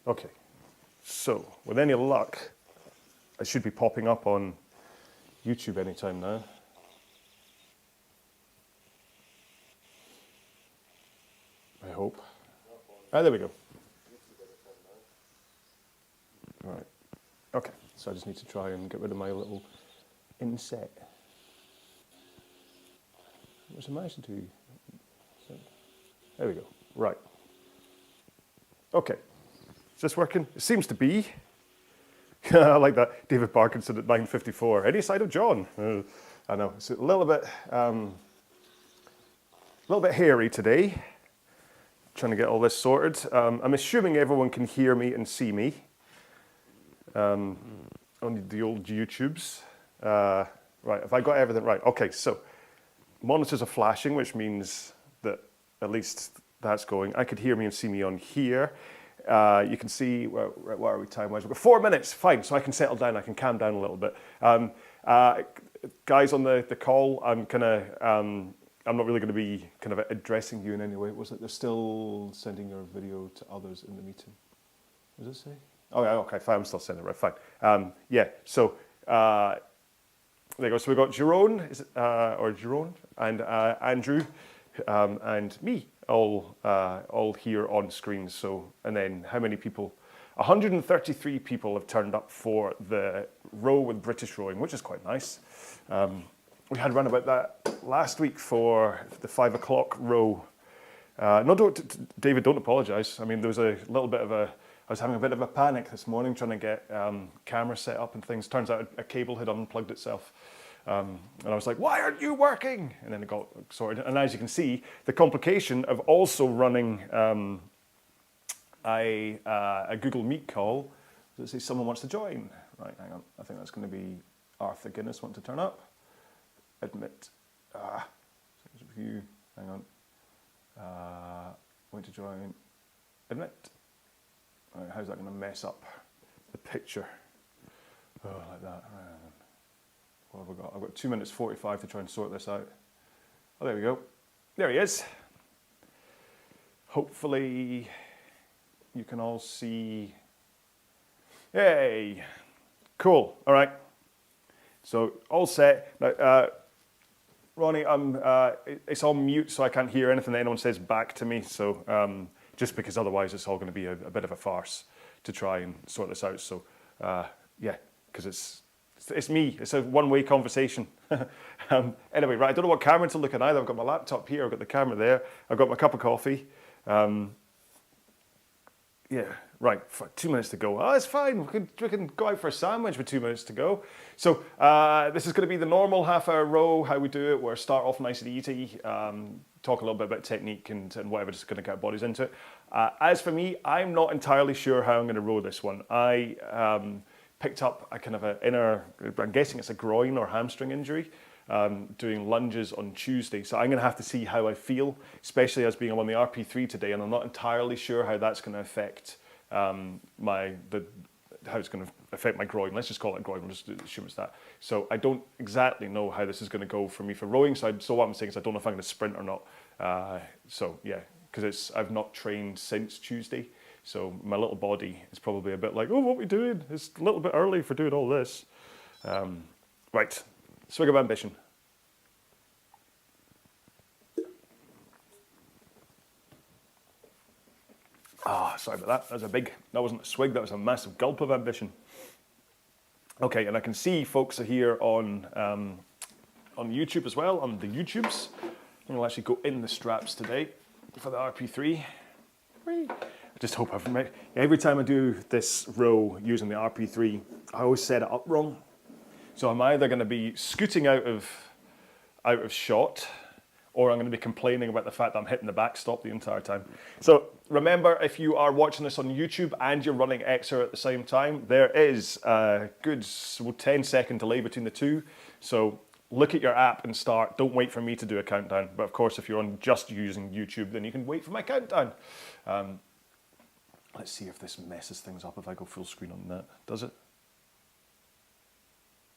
Okay, so with any luck, I should be popping up on YouTube anytime now. I hope. Ah, there we go. All right. Okay, so I just need to try and get rid of my little inset. What's managing to? There we go. Right. Okay. Is this working? It seems to be. I like that. David Parkinson at 9:54. Any side of John? I know it's a little bit hairy today. Trying to get all this sorted. I'm assuming everyone can hear me and see me on the old YouTubes. Right, have I got everything right? Okay, so monitors are flashing, which means that at least that's going. I could hear me and see me on here. You can see, where are we time-wise? We've got 4 minutes, fine, so I can settle down, I can calm down a little bit. Guys on the call, I'm not really going to be kind of addressing you in any way. Was it they're still sending your video to others in the meeting? What does it say? Oh, yeah, okay, fine, I'm still sending it, right, fine. Yeah, so there you go. So we've got Jerome, and Andrew, and me, all here on screen. So, and then how many people? 133 people have turned up for the row with British Rowing, which is quite nice. We had run about that last week for the 5 o'clock row. No, David, don't apologise. I mean, there was a little bit of I was having a bit of a panic this morning trying to get camera set up and things. Turns out a cable had unplugged itself. And I was like, why aren't you working? And then it got sorted. And as you can see, the complication of also running a Google Meet call, does it say someone wants to join? Right, hang on. I think that's going to be Arthur Guinness want to turn up. Admit. View. Hang on. Want to join. Admit. Right, how's that going to mess up the picture? Oh, like that. What have we got? I've got 2 minutes 45 to try and sort this out. Oh, there we go. There he is. Hopefully you can all see. Yay. Cool. All right. So all set. Now, Ronnie, it's on mute, so I can't hear anything that anyone says back to me. So just because otherwise it's all going to be a bit of a farce to try and sort this out. So yeah, because it's me. It's a one-way conversation. Anyway, right. I don't know what camera to look at either. I've got my laptop here. I've got the camera there. I've got my cup of coffee. Yeah, right. 2 minutes to go. Oh, it's fine. We can go out for a sandwich with 2 minutes to go. So this is going to be the normal half-hour row. How we do it. We'll start off nice and easy. Talk a little bit about technique and whatever, just going to get our bodies into it. As for me, I'm not entirely sure how I'm going to row this one. I picked up a kind of an inner, I'm guessing it's a groin or hamstring injury, doing lunges on Tuesday. So I'm going to have to see how I feel, especially as being on the RP3 today, and I'm not entirely sure how that's going to affect how it's going to affect my groin. Let's just call it groin. We'll just assume it's that. So I don't exactly know how this is going to go for me for rowing. So what I'm saying is I don't know if I'm going to sprint or not. So yeah, because I've not trained since Tuesday. So my little body is probably a bit like, oh, what are we doing? It's a little bit early for doing all this. Right, swig of ambition. Sorry about that. That wasn't a swig, that was a massive gulp of ambition. Okay, and I can see folks are here on YouTube as well, on the YouTubes. I'm gonna actually go in the straps today for the RP3. I just hope every time I do this row using the RP3, I always set it up wrong. So I'm either going to be scooting out of shot, or I'm going to be complaining about the fact that I'm hitting the backstop the entire time. So remember, if you are watching this on YouTube and you're running XR at the same time, there is a good 10-second delay between the two. So look at your app and start. Don't wait for me to do a countdown. But of course, if you're on just using YouTube, then you can wait for my countdown. Let's see if this messes things up if I go full screen on that. Does it?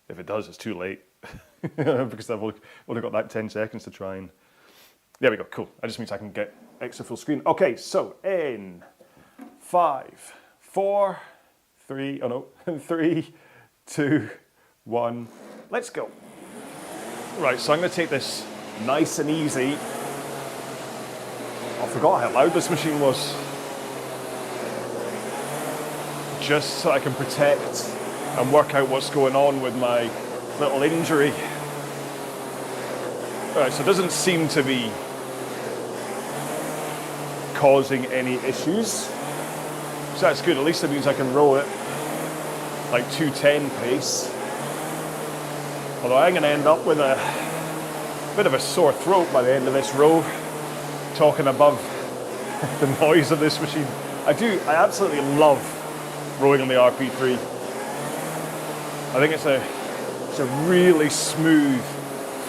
If it does, it's too late. Because I've only got that 10 seconds to try and... There we go, cool. That just means I can get extra full screen. Okay, so in 5, 4, 3, oh no, 3, 2, 1, let's go. Right, so I'm going to take this nice and easy. I forgot how loud this machine was. Just so I can protect and work out what's going on with my little injury. Alright, so it doesn't seem to be causing any issues. So that's good, at least it means I can row it like 210 pace. Although I'm going to end up with a bit of a sore throat by the end of this row, talking above the noise of this machine. I absolutely love rowing on the RP3. I think it's a really smooth,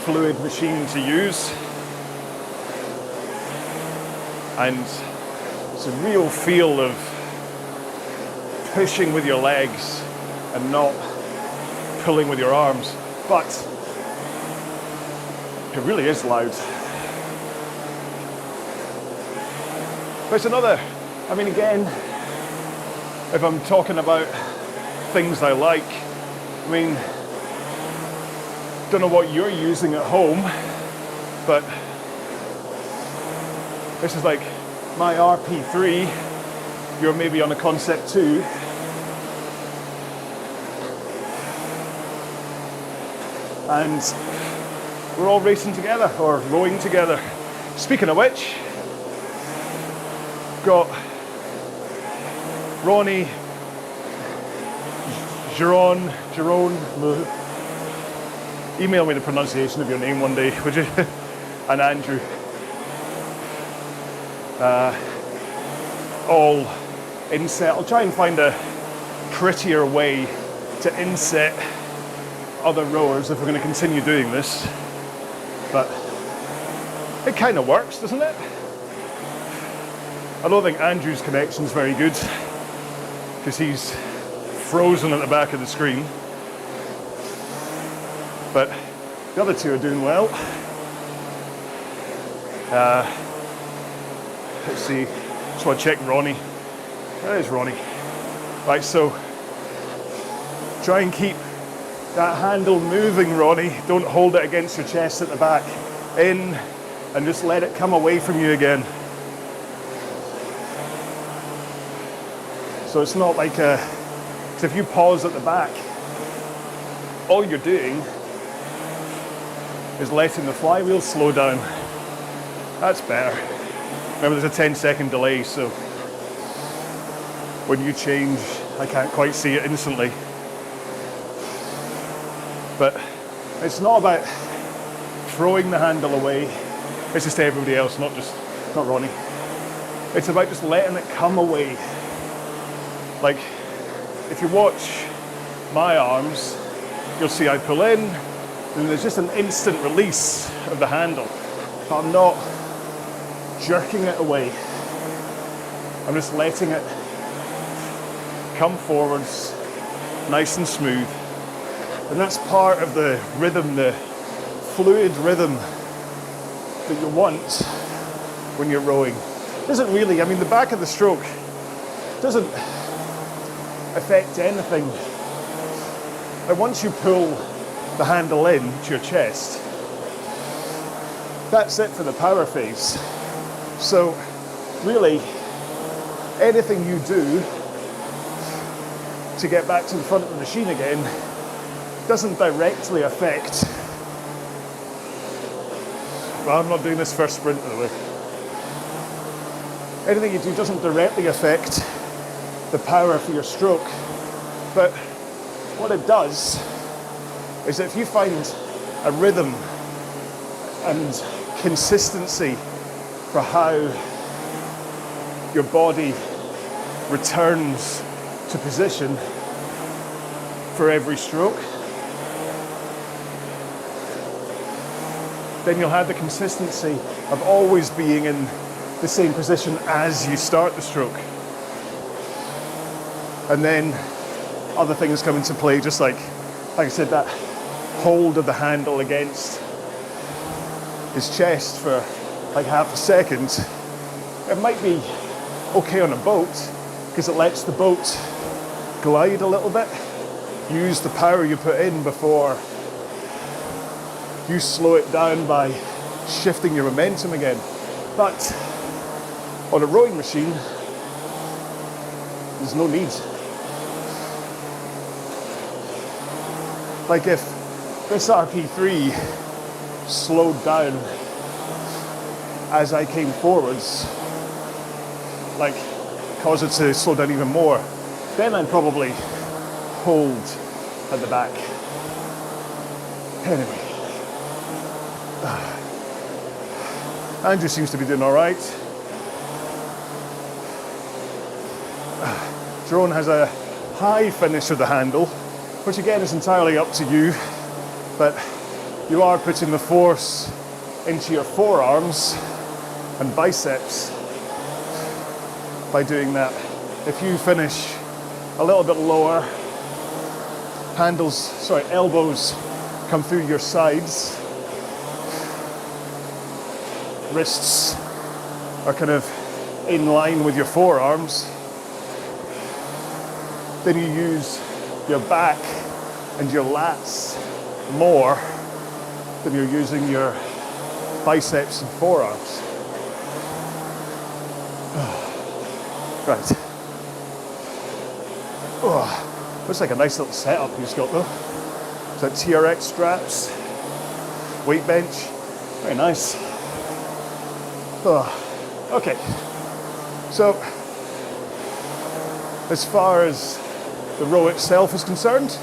fluid machine to use. And it's a real feel of pushing with your legs and not pulling with your arms. But it really is loud. But it's another, I mean, again, if I'm talking about things I like, I mean, don't know what you're using at home, but this is like my RP3, you're maybe on a Concept 2. And we're all racing together, or rowing together. Speaking of which, got Ronnie, Jerome, email me the pronunciation of your name one day, would you? And Andrew. All inset. I'll try and find a prettier way to inset other rowers if we're going to continue doing this. But it kind of works, doesn't it? I don't think Andrew's connection's very good because he's frozen at the back of the screen. But the other two are doing well. Let's see. Just want to check Ronnie. There's Ronnie. Right, so try and keep that handle moving, Ronnie. Don't hold it against your chest at the back. In, and just let it come away from you again. So it's not like so if you pause at the back, all you're doing is letting the flywheel slow down. That's better. Remember, there's a 10-second delay, so when you change, I can't quite see it instantly. But it's not about throwing the handle away. It's just everybody else, not Ronnie. It's about just letting it come away. Like, if you watch my arms, you'll see I pull in, and there's just an instant release of the handle. But I'm not jerking it away. I'm just letting it come forwards, nice and smooth. And that's part of the rhythm, the fluid rhythm that you want when you're rowing. It doesn't really, I mean, the back of the stroke doesn't affect anything. And once you pull the handle in to your chest, that's it for the power phase. So really, anything you do to get back to the front of the machine again doesn't directly affect, well, I'm not doing this first sprint by the way. Anything you do doesn't directly affect the power for your stroke, but what it does is that if you find a rhythm and consistency for how your body returns to position for every stroke, then you'll have the consistency of always being in the same position as you start the stroke. And then other things come into play, just like I said, that hold of the handle against his chest for like half a second. It might be okay on a boat, because it lets the boat glide a little bit. Use the power you put in before you slow it down by shifting your momentum again. But on a rowing machine, there's no need. Like if this RP3 slowed down as I came forwards, like cause it to slow down even more, then I'd probably hold at the back. Anyway, Andrew seems to be doing all right. Drone has a high finish of the handle, which again is entirely up to you, but you are putting the force into your forearms and biceps by doing that. If you finish a little bit lower, elbows come through your sides, wrists are kind of in line with your forearms, then you use your back and your lats more than you're using your biceps and forearms. Right. Oh, looks like a nice little setup he's got though. So TRX straps, weight bench, very nice. Oh, okay. So, as far as the row itself is concerned,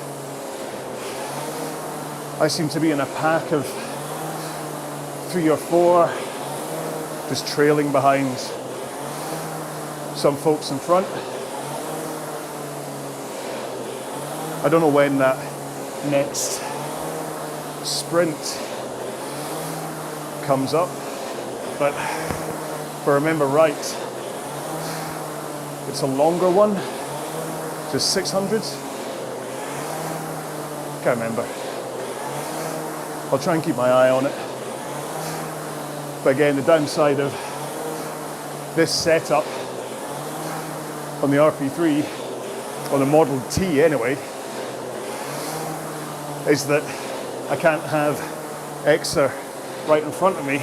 I seem to be in a pack of 3 or 4, just trailing behind some folks in front. I don't know when that next sprint comes up, but if I remember right, it's a longer one, just 600. Can't remember. I'll try and keep my eye on it. But again, the downside of this setup on the RP3, on the Model T anyway, is that I can't have EXA right in front of me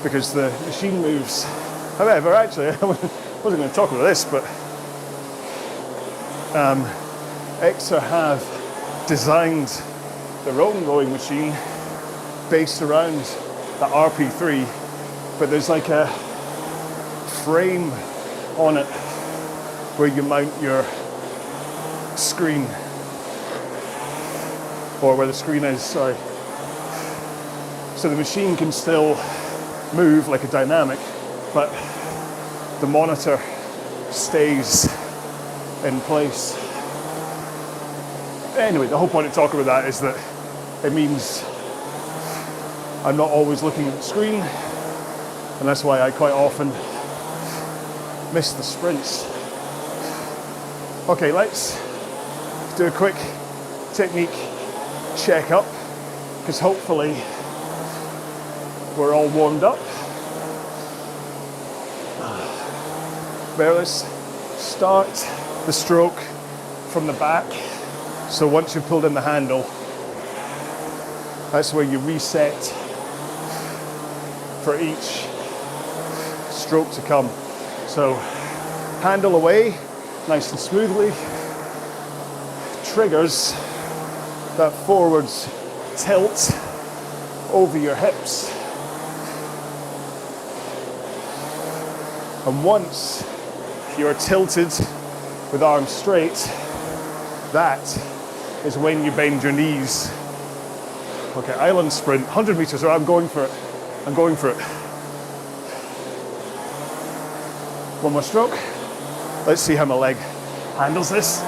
because the machine moves. However, actually, I wasn't going to talk about this, but EXA have designed their own rowing machine based around the RP3, but there's like a frame on it where you mount your screen, or where the screen is, sorry. So the machine can still move like a dynamic, but the monitor stays in place. Anyway, the whole point of talking about that is that it means I'm not always looking at the screen, and that's why I quite often miss the sprints. Okay, let's do a quick technique check-up, because hopefully we're all warmed up. Let's start the stroke from the back. So once you've pulled in the handle, that's where you reset for each stroke to come. So handle away, nice and smoothly, triggers that forwards tilt over your hips. And once you're tilted with arms straight, that is when you bend your knees. Okay, island sprint, 100 meters, I'm going for it. I'm going for it. One more stroke. Let's see how my leg handles this.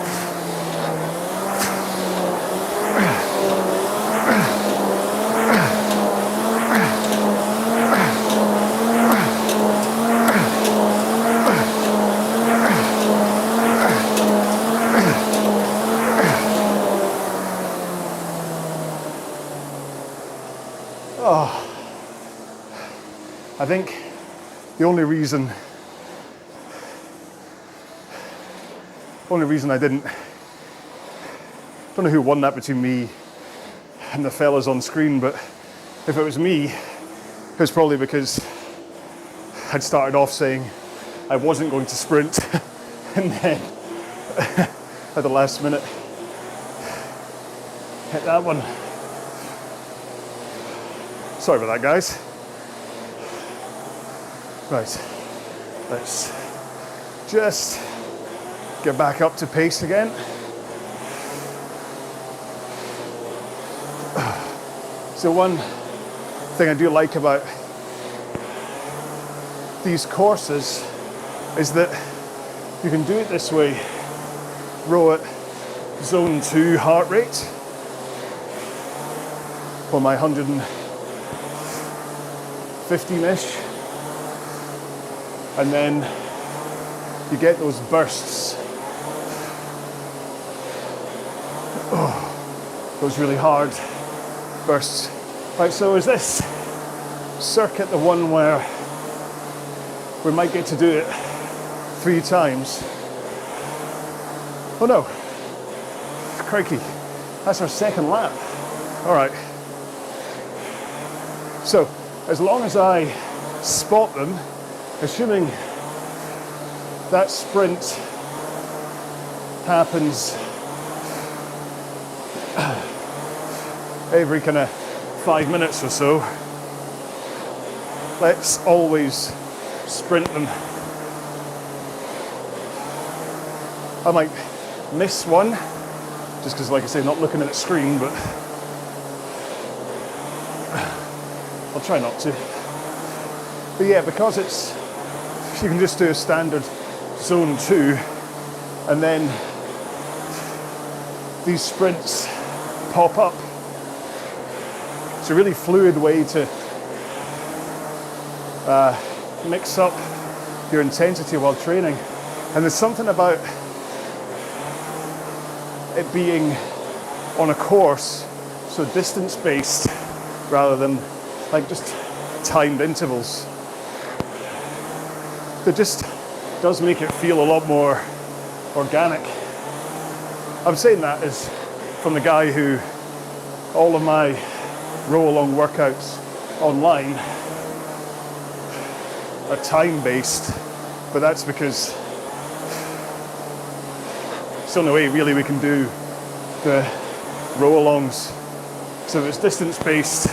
I think the only reason Only reason I didn't, don't know who won that between me and the fellas on screen, but if it was me, it was probably because I'd started off saying I wasn't going to sprint and then at the last minute hit that one. Sorry about that, guys. Right, let's just get back up to pace again. So one thing I do like about these courses is that you can do it this way. Row at zone 2 heart rate for my 115-ish, and then you get those bursts, those really hard bursts. Right, so is this circuit the one where we might get to do it 3 times? Oh no, crikey, that's our second lap. All right, so as long as I spot them, assuming that sprint happens every kind of 5 minutes or so, let's always sprint them. I might miss one, just because, like I say, not looking at the screen, but I'll try not to. But yeah, because it's, you can just do a standard zone 2, and then these sprints pop up. It's a really fluid way to mix up your intensity while training. And there's something about it being on a course, so distance-based, rather than like just timed intervals. That just does make it feel a lot more organic. I'm saying that as from the guy who all of my RowAlong workouts online are time-based, but that's because it's the only way really we can do the RowAlongs. So if it's distance-based,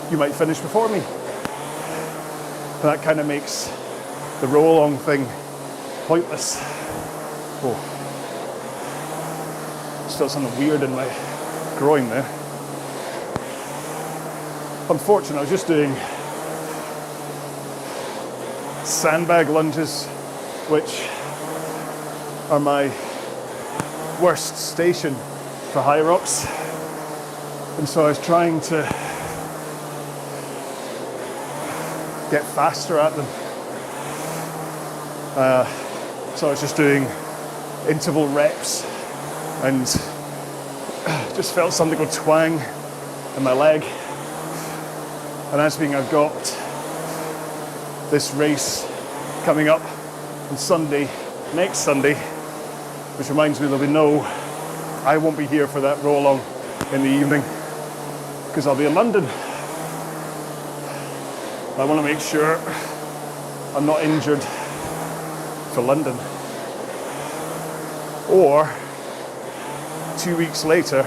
you might finish before me. And that kind of makes the RowAlong thing pointless. Oh, still something weird in my groin there. Unfortunately, I was just doing sandbag lunges, which are my worst station for high rocks, and so I was trying to get faster at them. So I was just doing interval reps and just felt something go twang in my leg. And as being I've got this race coming up on Sunday, next Sunday, which reminds me I won't be here for that RowAlong in the evening because I'll be in London. I want to make sure I'm not injured for London. Or 2 weeks later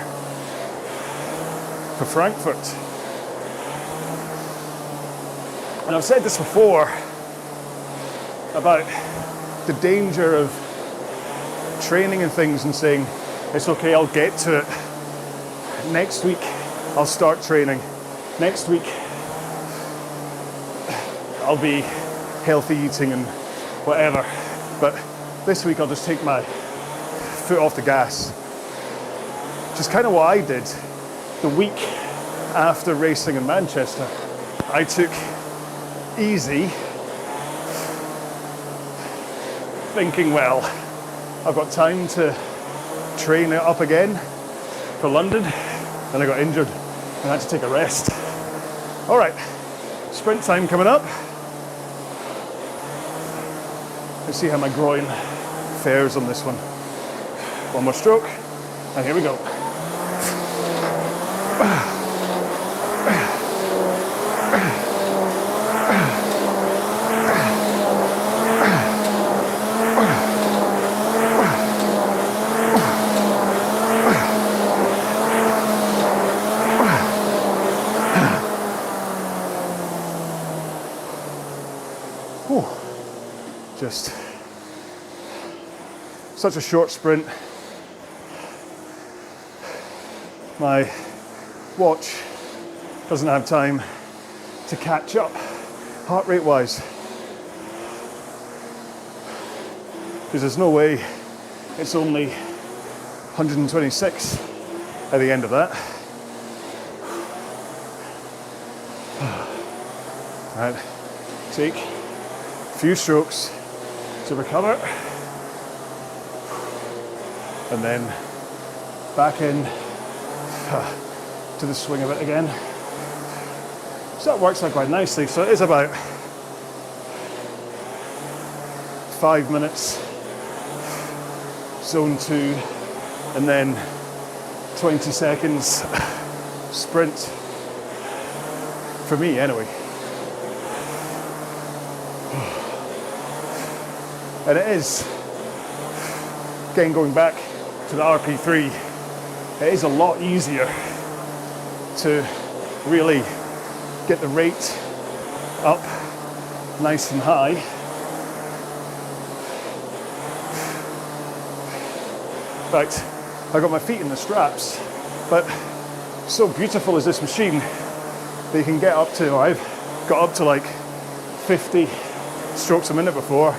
for Frankfurt. And I've said this before about the danger of training and things and saying, it's okay, I'll get to it. Next week, I'll start training. Next week, I'll be healthy eating and whatever. But this week, I'll just take my foot off the gas. Which is kind of what I did the week after racing in Manchester. I took easy, thinking, well, I've got time to train it up again for London, and I got injured and I had to take a rest. All right, sprint time coming up. Let's see how my groin fares on this one. One more stroke, and here we go. Just such a short sprint. My watch doesn't have time to catch up heart rate wise, because there's no way it's only 126 at the end of that. Right, take a few strokes to recover, and then back in to the swing of it again. So that works out quite nicely. So it is about 5 minutes zone 2, and then 20 seconds sprint for me anyway. And it is, again going back to the RP3, it is a lot easier to really get the rate up nice and high. In fact, I got my feet in the straps, but so beautiful is this machine that you can get up to, I've got up to like 50 strokes a minute before,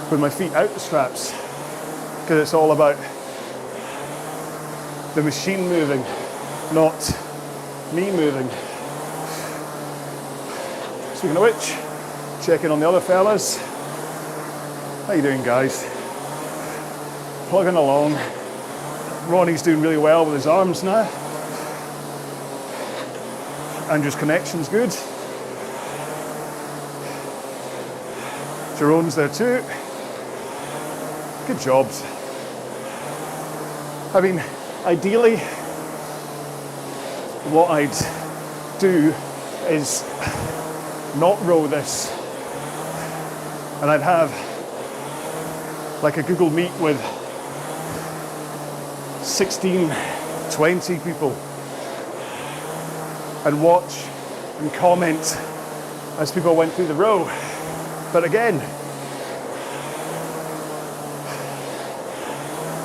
with my feet out the straps, because it's all about the machine moving, not me moving. Speaking of which, check in on the other fellas. How you doing, guys? Plugging along. Ronnie's doing really well with his arms now. Andrew's connection's good. Jerome's there too. Good jobs. I mean, ideally, what I'd do is not row this, and I'd have like a Google Meet with 16, 20 people and watch and comment as people went through the row. But again,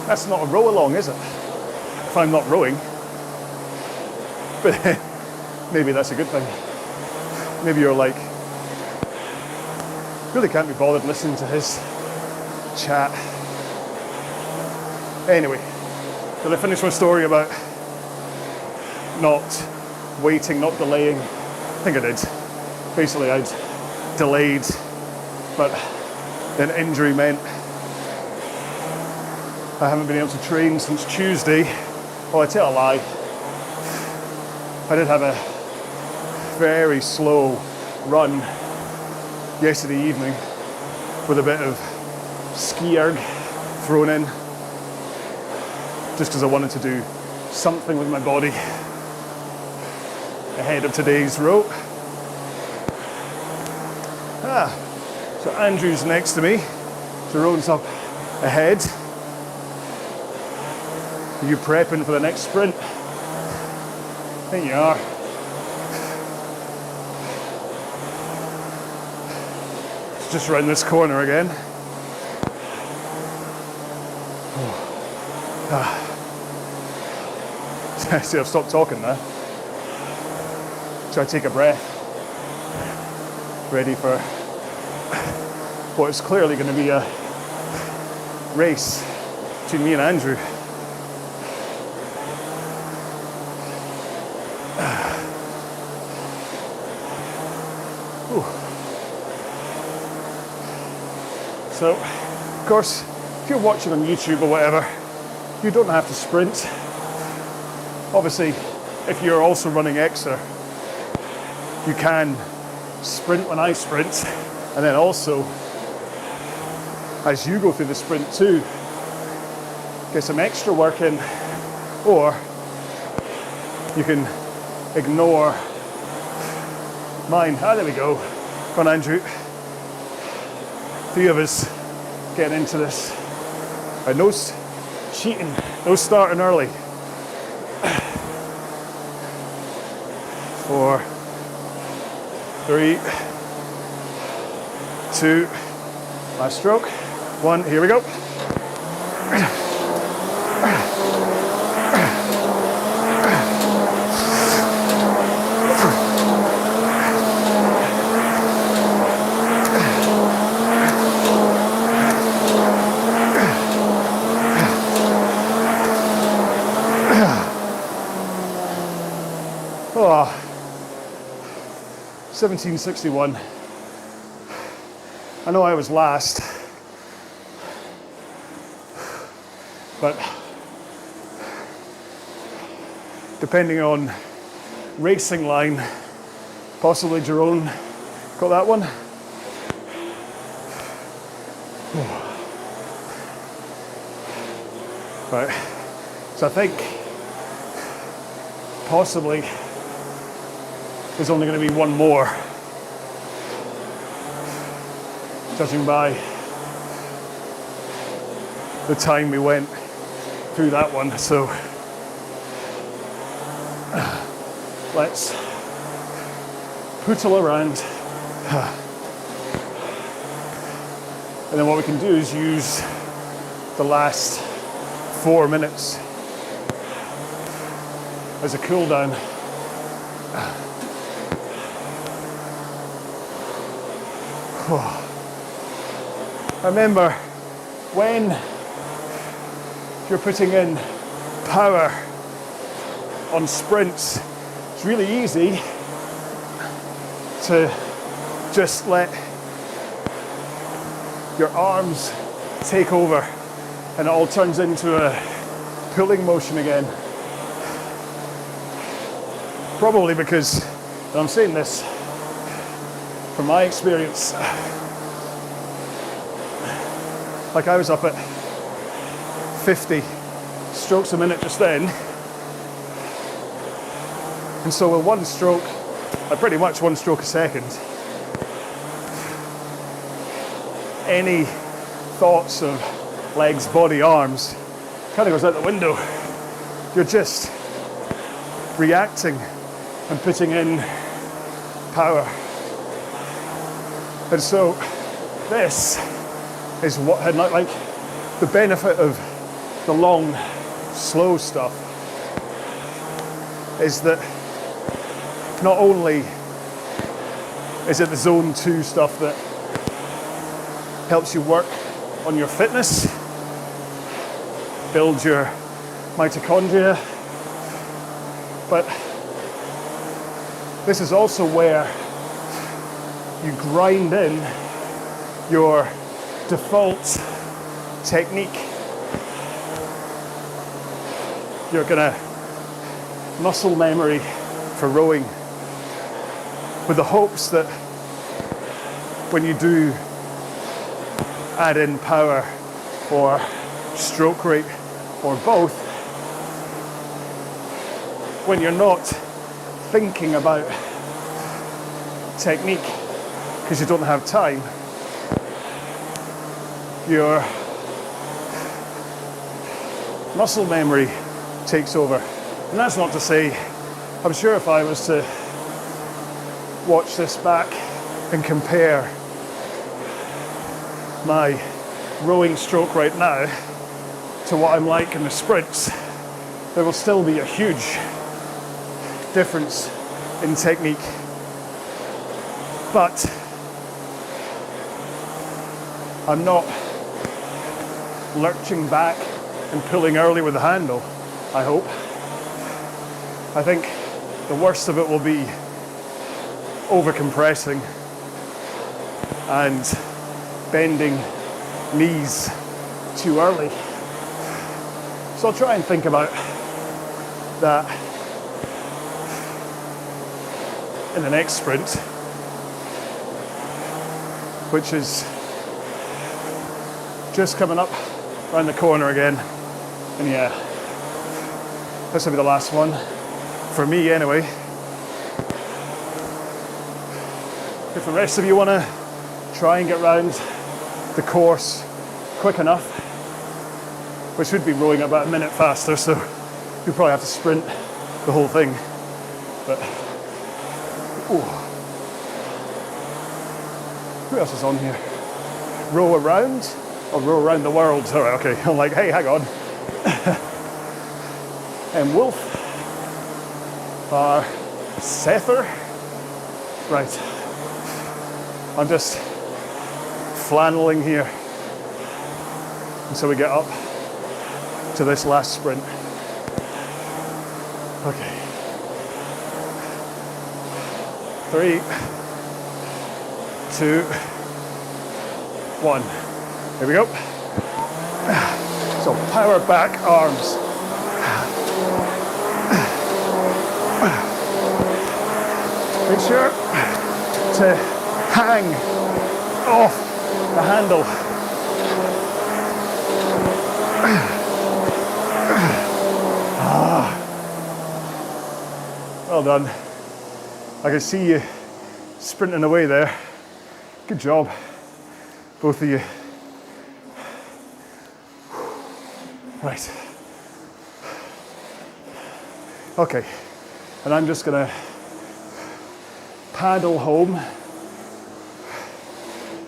that's not a row along, is it? If I'm not rowing. But maybe that's a good thing. Maybe you're like, really can't be bothered listening to his chat. Anyway, did I finish my story about not waiting, not delaying? I think I did. Basically, I'd delayed, but an injury meant I haven't been able to train since Tuesday. Well, I tell a lie. I did have a very slow run yesterday evening with a bit of ski erg thrown in, just because I wanted to do something with my body ahead of today's row. So Andrew's next to me. Jerome's up ahead. Are you prepping for the next sprint? There you are. It's just around this corner again. See, I've stopped talking now. So I take a breath. Ready for what is clearly going to be a race between me and Andrew. So, of course, if you're watching on YouTube or whatever, you don't have to sprint. Obviously, if you're also running Exer, you can sprint when I sprint, and then also, as you go through the sprint too, get some extra work in, or you can ignore mine. There we go. Come on, Andrew. 3 of us getting into this. Right, no cheating, no starting early. 4, 3, 2, last stroke. 1, here we go. Oh, 1761. I know I was last, but depending on racing line, possibly Jerome got that one. Right, so I think possibly there's only going to be one more, judging by the time we went through that one. So let's pootle around, and then what we can do is use the last 4 minutes as a cool down. I remember when you're putting in power on sprints, it's really easy to just let your arms take over and it all turns into a pulling motion again. Probably because, and I'm saying this from my experience, like I was up at 50 strokes a minute just then, and so with one stroke, pretty much 1 stroke a second, any thoughts of legs, body, arms kind of goes out the window. You're just reacting and putting in power. And so this is what had like the benefit of the long, slow stuff is that not only is it the zone 2 stuff that helps you work on your fitness, build your mitochondria, but this is also where you grind in your default technique. You're gonna muscle memory for rowing with the hopes that when you do add in power or stroke rate or both, when you're not thinking about technique because you don't have time, your muscle memory takes over. And that's not to say, I'm sure if I was to watch this back and compare my rowing stroke right now to what I'm like in the sprints, there will still be a huge difference in technique. But I'm not lurching back and pulling early with the handle, I hope. I think the worst of it will be over-compressing and bending knees too early. So I'll try and think about that in the next sprint, which is just coming up around the corner again. And yeah, this will be the last one, for me anyway. If the rest of you want to try and get round the course quick enough, we should be rowing about a minute faster, so you'll probably have to sprint the whole thing. But, ooh. Who else is on here? Row around? Or row around the world? Alright, okay. I'm like, hey, hang on. And Wolf. Sether. Right. I'm just flanneling here until we get up to this last sprint. Okay. 3, 2, 1. Here we go. So power back arms. Make sure to hang off the handle. Well done. I can see you sprinting away there. Good job, both of you. Right. Okay, and I'm just gonna paddle home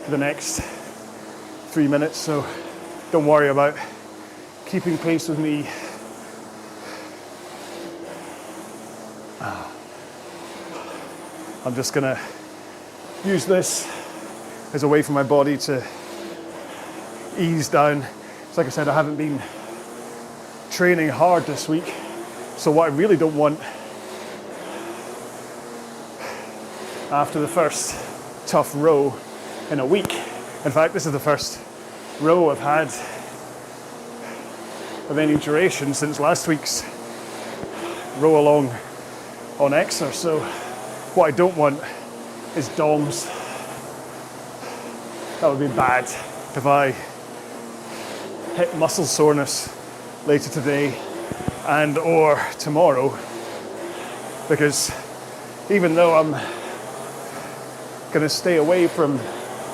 for the next 3 minutes, so don't worry about keeping pace with me. I'm just gonna use this as a way for my body to ease down. So like I said, I haven't been training hard this week, so what I really don't want after the first tough row in a week, in fact this is the first row I've had of any duration since last week's RowAlong on Exeter, so what I don't want is DOMs. That would be bad if I hit muscle soreness later today and or tomorrow, because even though I'm going to stay away from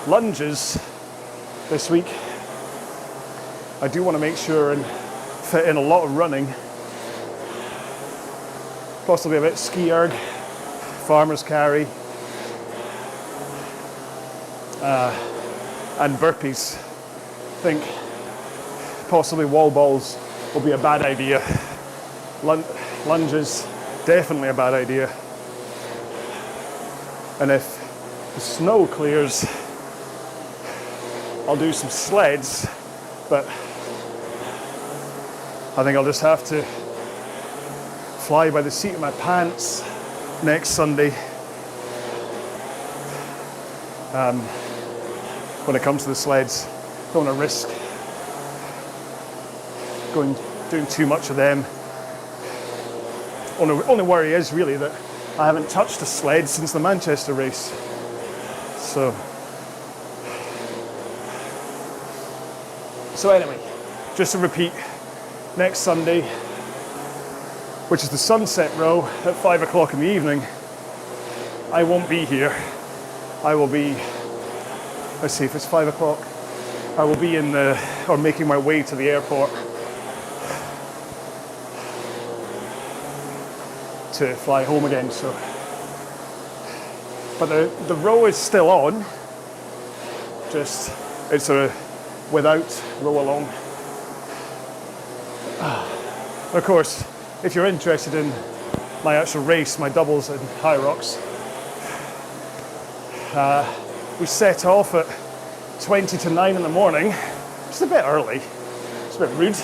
lunges this week, I do want to make sure and fit in a lot of running, possibly a bit ski erg, farmer's carry, and burpees. I think possibly wall balls will be a bad idea. Lunges, definitely a bad idea. And if the snow clears, I'll do some sleds, but I think I'll just have to fly by the seat of my pants next Sunday. When it comes to the sleds, don't want to risk doing too much of them. Only worry is really that I haven't touched a sled since the Manchester race. So anyway, just to repeat, next Sunday, which is the sunset row at 5 o'clock in the evening, I won't be here. I will be, let's see if it's 5 o'clock, I will be making my way to the airport to fly home again. So, but the row is still on, just it's without RowAlong. Of course, if you're interested in my actual race, my doubles and high rocks, we set off at 20 to 9 in the morning. Just a bit early. It's a bit rude.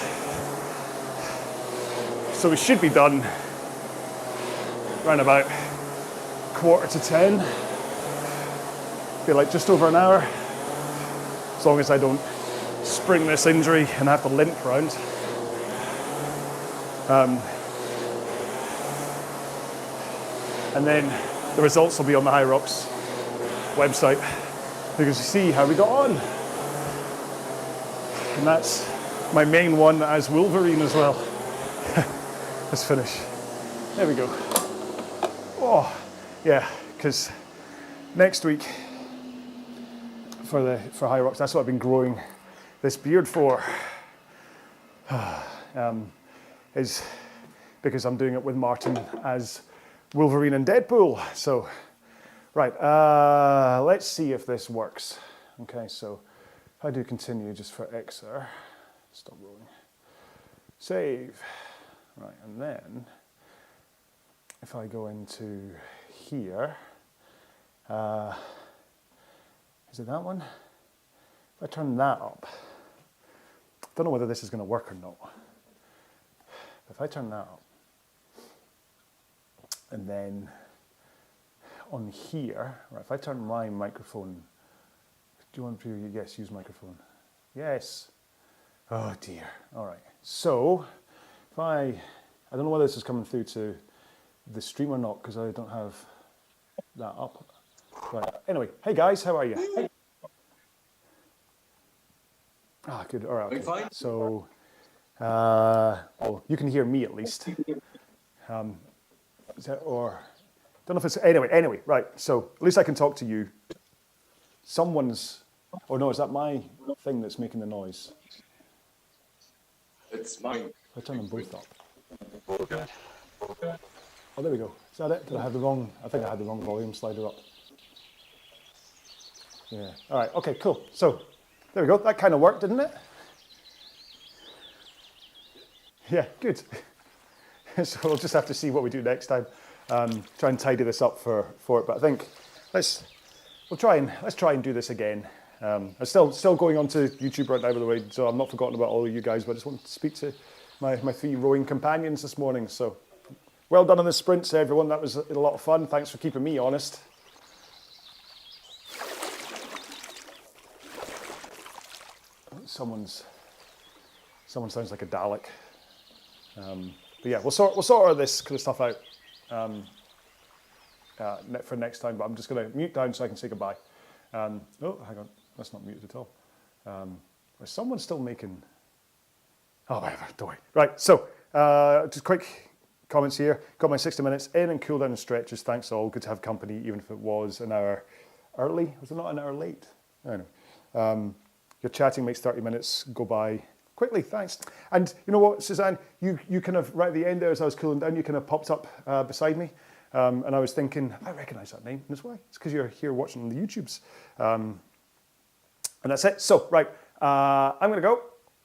So we should be done around about 9:45. Be like just over an hour, as long as I don't spring this injury and have to limp around. And then the results will be on the High Rocks website, because you see how we got on. And that's my main one as Wolverine as well. Let's finish. There we go. Oh, yeah, because next week for High Rocks, that's what I've been growing this beard for. Is because I'm doing it with Martin as Wolverine and Deadpool. So, right, let's see if this works. Okay, so how do you continue just for Xer? Stop rolling. Save. Right, and then if I go into here, is it that one? If I turn that up, I don't know whether this is going to work or not. If I turn that up, and then on here, right, if I turn my microphone, do you want to, yes, use microphone? Yes. Oh dear. All right. So, if I don't know whether this is coming through to the stream or not because I don't have that up. Right. Anyway, hey guys, how are you? Ah, good. All right. Okay. So, well, you can hear me at least. Is that, or don't know if it's anyway. Right. So at least I can talk to you. Someone's. Oh no, is that my thing that's making the noise? It's mine. I turn them both up. Oh, there we go. Is that it? Did I have the wrong? I think I had the wrong volume slider up. Yeah. All right. Okay. Cool. So there we go. That kind of worked, didn't it? Yeah. Good. So we'll just have to see what we do next time. Try and tidy this up for it. But I think let's try and do this again. I'm still going on to YouTube right now, by the way. So I'm not forgotten about all of you guys. But I just wanted to speak to my 3 rowing companions this morning. So well done on the sprints, everyone. That was a lot of fun. Thanks for keeping me honest. Someone sounds like a Dalek. But yeah, we'll sort all this kind of stuff out for next time. But I'm just going to mute down so I can say goodbye. Oh, hang on, that's not muted at all. Is someone still making? Oh, whatever, don't worry. Right, so just quick comments here. Got my 60 minutes in and cool down and stretches. Thanks all. Good to have company, even if it was an hour early. Was it not an hour late? I don't know. Your chatting makes 30 minutes go by quickly, thanks. And you know what, Suzanne, you kind of, right at the end there as I was cooling down, you kind of popped up beside me. And I was thinking, I recognise that name. And that's why. It's because you're here watching the YouTubes. And that's it. So, right, I'm going to go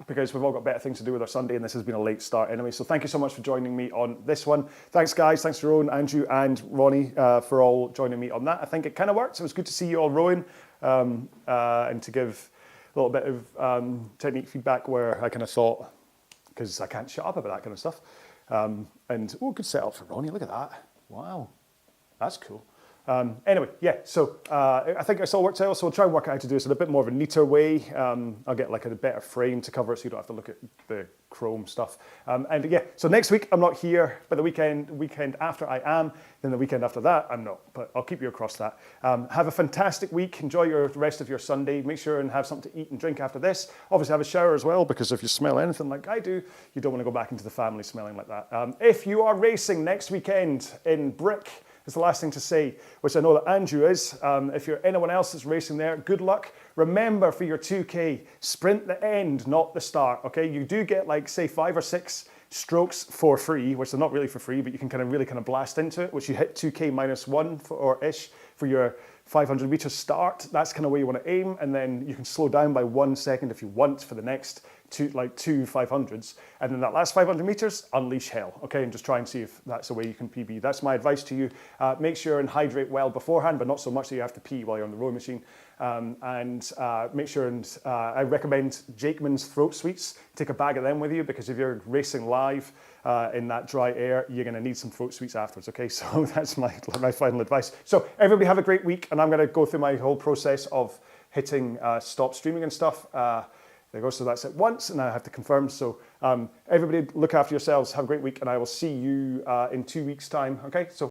because we've all got better things to do with our Sunday and this has been a late start anyway. So thank you so much for joining me on this one. Thanks, guys. Thanks to Rowan, Andrew and Ronnie for all joining me on that. I think it kind of worked. It was good to see you all rowing and to give a little bit of technique feedback where I kind of thought, because I can't shut up about that kind of stuff. And, oh, good setup for Ronnie. Look at that. Wow, that's cool. Anyway, yeah, so I think this all worked out. So we'll try and work out how to do this in a bit more of a neater way. I'll get like a better frame to cover it so you don't have to look at the chrome stuff. And yeah, so next week I'm not here, but the weekend after I am, then the weekend after that I'm not, but I'll keep you across that. Have a fantastic week. Enjoy the rest of your Sunday. Make sure and have something to eat and drink after this. Obviously have a shower as well, because if you smell anything like I do, you don't want to go back into the family smelling like that. If you are racing next weekend in Brick, is the last thing to say, which I know that Andrew is. If you're anyone else that's racing there, good luck. Remember for your 2K, sprint the end, not the start, okay? You do get like, say, 5 or 6 strokes for free, which are not really for free, but you can really blast into it, which you hit 2K minus 1 or ish for your 500 meter start. That's kind of where you want to aim, and then you can slow down by 1 second if you want for the next two 500s, and then that last 500 meters, unleash hell, okay? And just try and see if that's a way you can PB. That's my advice to you. Make sure and hydrate well beforehand, but not so much that you have to pee while you're on the rowing machine. And make sure and I recommend Jakeman's throat sweets. Take a bag of them with you, because if you're racing live in that dry air, you're going to need some throat sweets afterwards, okay? So that's my final advice. So everybody have a great week, and I'm going to go through my whole process of hitting stop streaming and stuff. There you go, so that's it once, and I have to confirm. So everybody look after yourselves, have a great week, and I will see you in 2 weeks' time, okay? So